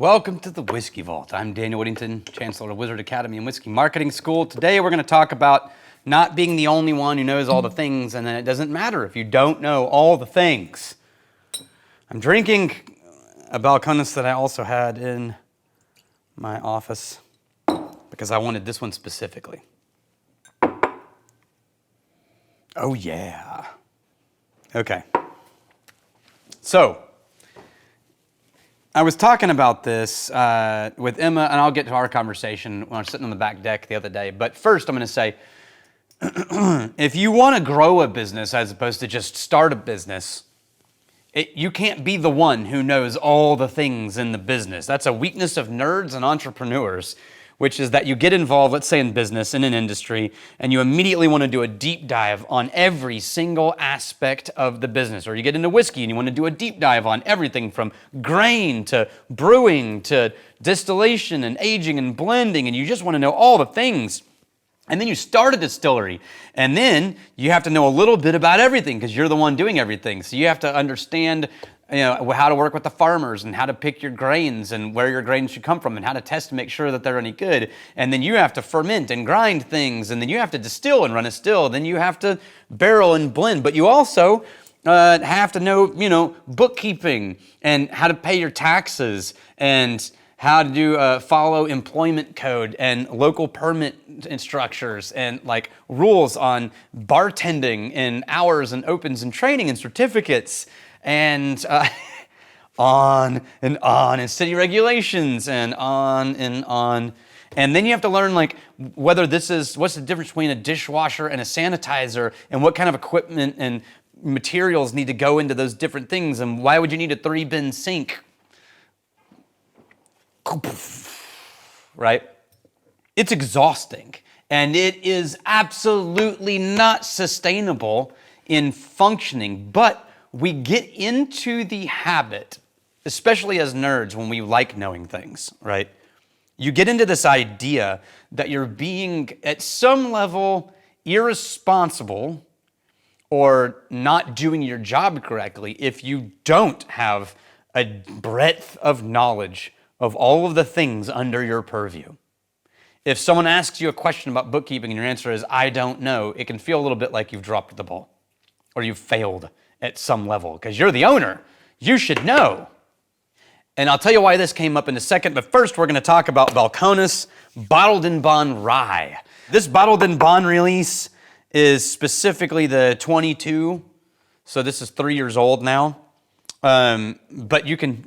Welcome to the Whiskey Vault. I'm Daniel Whittington, Chancellor of Wizard Academy and Whiskey Marketing School. Today we're going to talk about not being the only one who knows all the things, and then it doesn't matter if you don't know all the things. I'm drinking a Balcones that I also had in my office because I wanted this one specifically. Oh yeah. Okay. So, I was talking about this with Emma, and I'll get to our conversation when I was sitting on the back deck the other day. But first, I'm going to say, if you want to grow a business as opposed to just start a business, you can't be the one who knows all the things in the business. That's a weakness of nerds and entrepreneurs, which is that you get involved, let's say in business, in an industry, and you immediately want to do a deep dive on every single aspect of the business. Or you get into whiskey and you want to do a deep dive on everything from grain to brewing to distillation and aging and blending, and you just want to know all the things. And then you start a distillery, and then you have to know a little bit about everything because you're the one doing everything. So you have to understand how to work with the farmers and how to pick your grains and where your grains should come from and how to test to make sure that they're any good. And then you have to ferment and grind things, and then you have to distill and run a still. Then you have to barrel and blend. But you also have to know, bookkeeping and how to pay your taxes and how to follow employment code and local permit structures and like rules on bartending and hours and opens and training and certificates and on, and city regulations and on and on. And then you have to learn like what's the difference between a dishwasher and a sanitizer and what kind of equipment and materials need to go into those different things and why would you need a 3-bin sink? Right? It's exhausting and it is absolutely not sustainable in functioning, but we get into the habit, especially as nerds when we like knowing things, right? You get into this idea that you're being, at some level, irresponsible or not doing your job correctly if you don't have a breadth of knowledge of all of the things under your purview. If someone asks you a question about bookkeeping and your answer is, I don't know, it can feel a little bit like you've dropped the ball or you've failed at some level because you're the owner. You should know. And I'll tell you why this came up in a second, but first we're going to talk about Balcones Bottled in Bond Rye. This Bottled in Bond release is specifically the 22, so this is 3 years old now. But you can,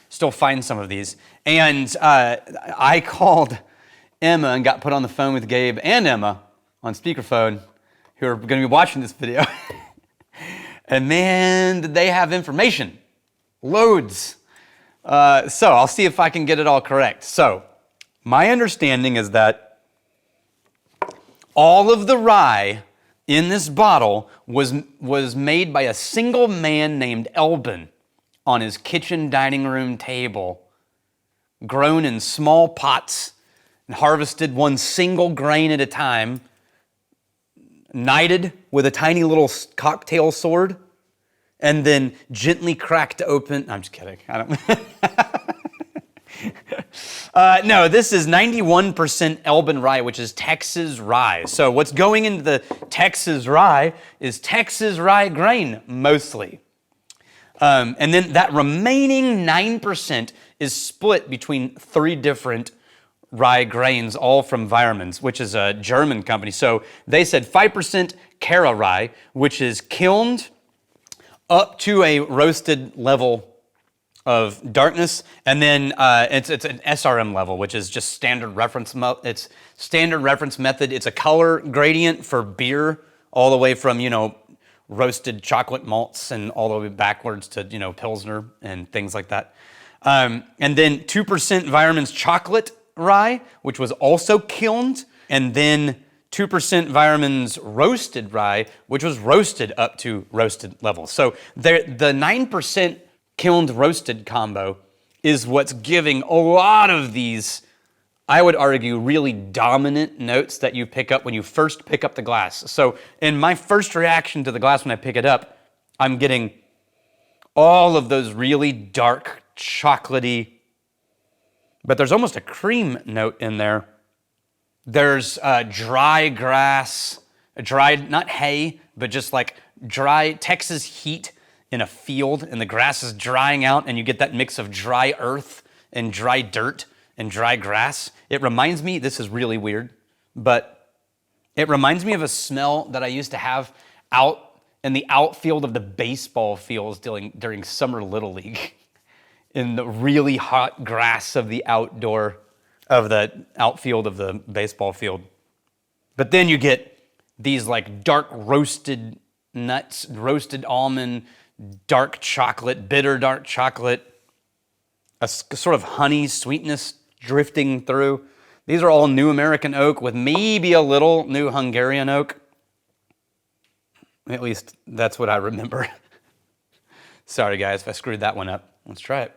still find some of these. And I called Emma and got put on the phone with Gabe and Emma on speakerphone, who are going to be watching this video. And man, did they have information. Loads. So I'll see if I can get it all correct. So my understanding is that all of the rye in this bottle was made by a single man named Elbin on his kitchen dining room table, grown in small pots and harvested one single grain at a time, knighted with a tiny little cocktail sword, and then gently cracked open. I'm just kidding. I don't. No, this is 91% Elbin rye, which is Texas rye. So what's going into the Texas rye is Texas rye grain mostly. And then that remaining 9% is split between 3 different rye grains, all from Weirmann's, which is a German company. So they said 5% Cara rye, which is kilned up to a roasted level of darkness, and then it's an SRM level, which is just standard reference. It's standard reference method. It's a color gradient for beer, all the way from roasted chocolate malts and all the way backwards to Pilsner and things like that. And then 2% Weirmann's chocolate rye, which was also kilned, and then 2% Weirmann's roasted rye, which was roasted up to roasted levels. So the 9% kilned roasted combo is what's giving a lot of these, I would argue, really dominant notes that you pick up when you first pick up the glass. So in my first reaction to the glass when I pick it up, I'm getting all of those really dark, chocolatey but there's almost a cream note in there. There's dry grass, dried, not hay, but just like dry Texas heat in a field, and the grass is drying out, and you get that mix of dry earth and dry dirt and dry grass. It reminds me, this is really weird, but it reminds me of a smell that I used to have out in the outfield of the baseball fields during summer Little League, in the really hot grass of the outfield of the baseball field. But then you get these like dark roasted nuts, roasted almond, dark chocolate, bitter dark chocolate, a sort of honey sweetness drifting through. These are all new American oak with maybe a little new Hungarian oak. At least that's what I remember. Sorry guys if I screwed that one up. Let's try it.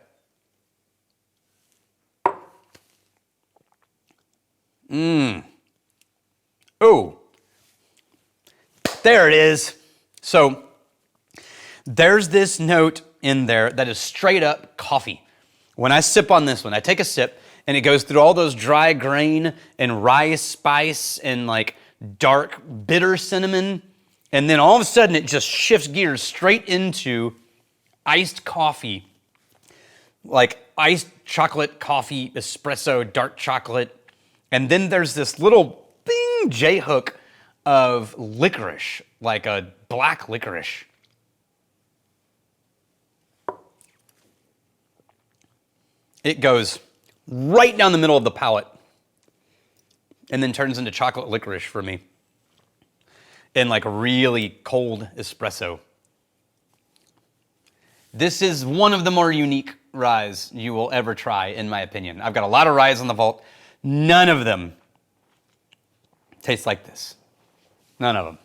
Oh, there it is. So there's this note in there that is straight up coffee. When I sip on this one, I take a sip and it goes through all those dry grain and rye spice and like dark bitter cinnamon. And then all of a sudden it just shifts gears straight into iced coffee, like iced chocolate coffee, espresso, dark chocolate. And then there's this little bing J-hook of licorice, like a black licorice. It goes right down the middle of the palate and then turns into chocolate licorice for me in like a really cold espresso. This is one of the more unique ryes you will ever try, in my opinion. I've got a lot of ryes on the vault. None of them taste like this. None of them.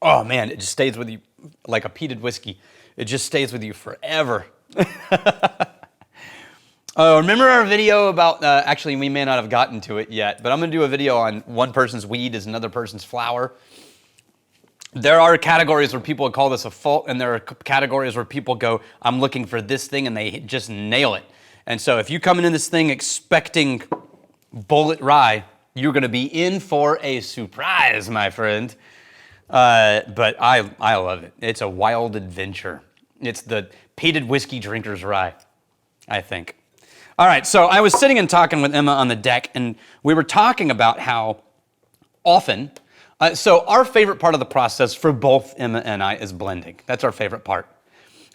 Oh man, it just stays with you like a peated whiskey. It just stays with you forever. Remember our video about, actually we may not have gotten to it yet, but I'm going to do a video on one person's weed is another person's flower. There are categories where people call this a fault, and there are categories where people go, I'm looking for this thing, and they just nail it. And so if you come into this thing expecting bullet rye, you're going to be in for a surprise, my friend. But I love it. It's a wild adventure. It's the peated whiskey drinker's rye, I think. All right, so I was sitting and talking with Emma on the deck, and we were talking about how often, so our favorite part of the process for both Emma and I is blending. That's our favorite part.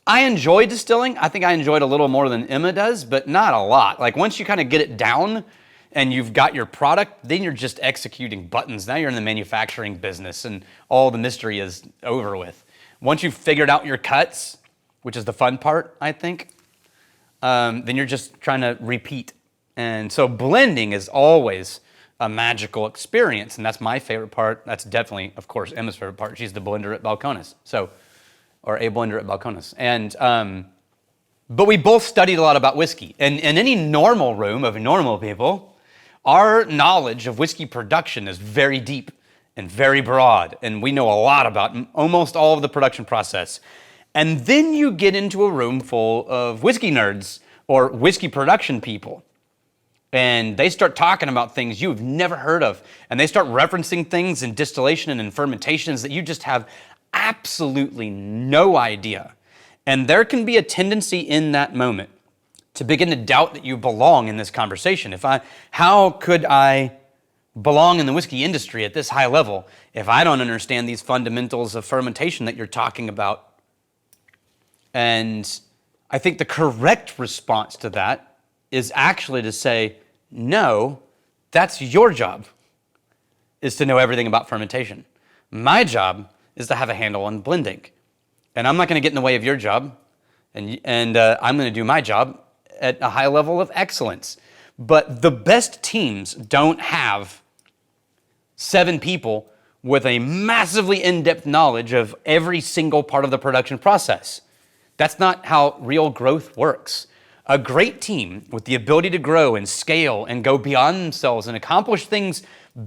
I enjoy distilling. I think I enjoy it a little more than Emma does, but not a lot. Like once you kind of get it down and you've got your product, then you're just executing buttons. Now you're in the manufacturing business and all the mystery is over with. Once you've figured out your cuts, which is the fun part, I think, then you're just trying to repeat. And so blending is always a magical experience, and that's my favorite part. That's definitely, of course, Emma's favorite part. She's the blender at Balcones, or a blender at Balcones. And, but we both studied a lot about whiskey. And in any normal room of normal people, our knowledge of whiskey production is very deep and very broad, and we know a lot about almost all of the production process. And then you get into a room full of whiskey nerds or whiskey production people, and they start talking about things you've never heard of, and they start referencing things in distillation and in fermentations that you just have absolutely no idea. And there can be a tendency in that moment to begin to doubt that you belong in this conversation. How could I belong in the whiskey industry at this high level if I don't understand these fundamentals of fermentation that you're talking about? And I think the correct response to that is actually to say, no, that's your job, is to know everything about fermentation. My job is to have a handle on blending. And I'm not going to get in the way of your job, and I'm going to do my job at a high level of excellence. But the best teams don't have 7 people with a massively in-depth knowledge of every single part of the production process. That's not how real growth works. A great team with the ability to grow and scale and go beyond themselves and accomplish things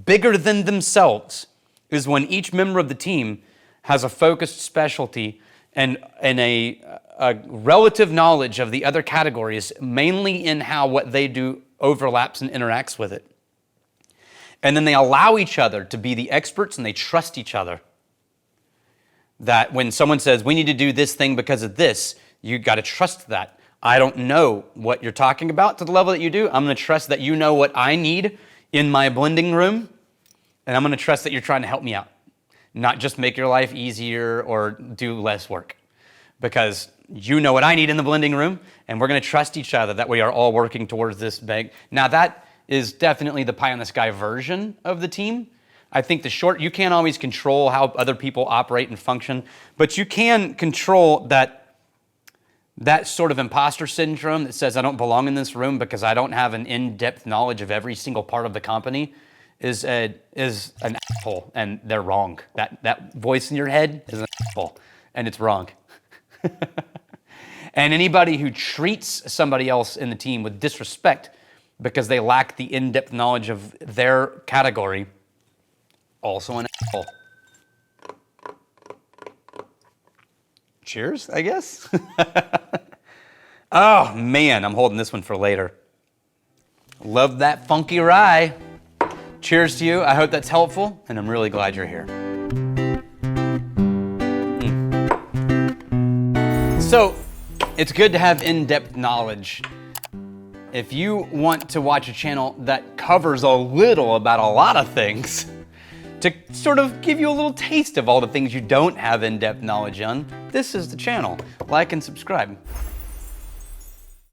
bigger than themselves is when each member of the team has a focused specialty and a relative knowledge of the other categories, mainly in how what they do overlaps and interacts with it. And then they allow each other to be the experts, and they trust each other. That when someone says, we need to do this thing because of this, you got to trust that. I don't know what you're talking about to the level that you do. I'm going to trust that you know what I need in my blending room, and I'm going to trust that you're trying to help me out, not just make your life easier or do less work. Because you know what I need in the blending room, and we're going to trust each other that we are all working towards this big. Now that is definitely the pie in the sky version of the team. I think you can't always control how other people operate and function, but you can control that sort of imposter syndrome that says I don't belong in this room because I don't have an in-depth knowledge of every single part of the company is an asshole, and they're wrong. That voice in your head is an asshole, and it's wrong. And anybody who treats somebody else in the team with disrespect because they lack the in-depth knowledge of their category, also an asshole. Cheers, I guess. Oh man, I'm holding this one for later. Love that funky rye. Cheers to you. I hope that's helpful, and I'm really glad you're here. So, it's good to have in-depth knowledge. If you want to watch a channel that covers a little about a lot of things, to sort of give you a little taste of all the things you don't have in-depth knowledge on, this is the channel. Like and subscribe.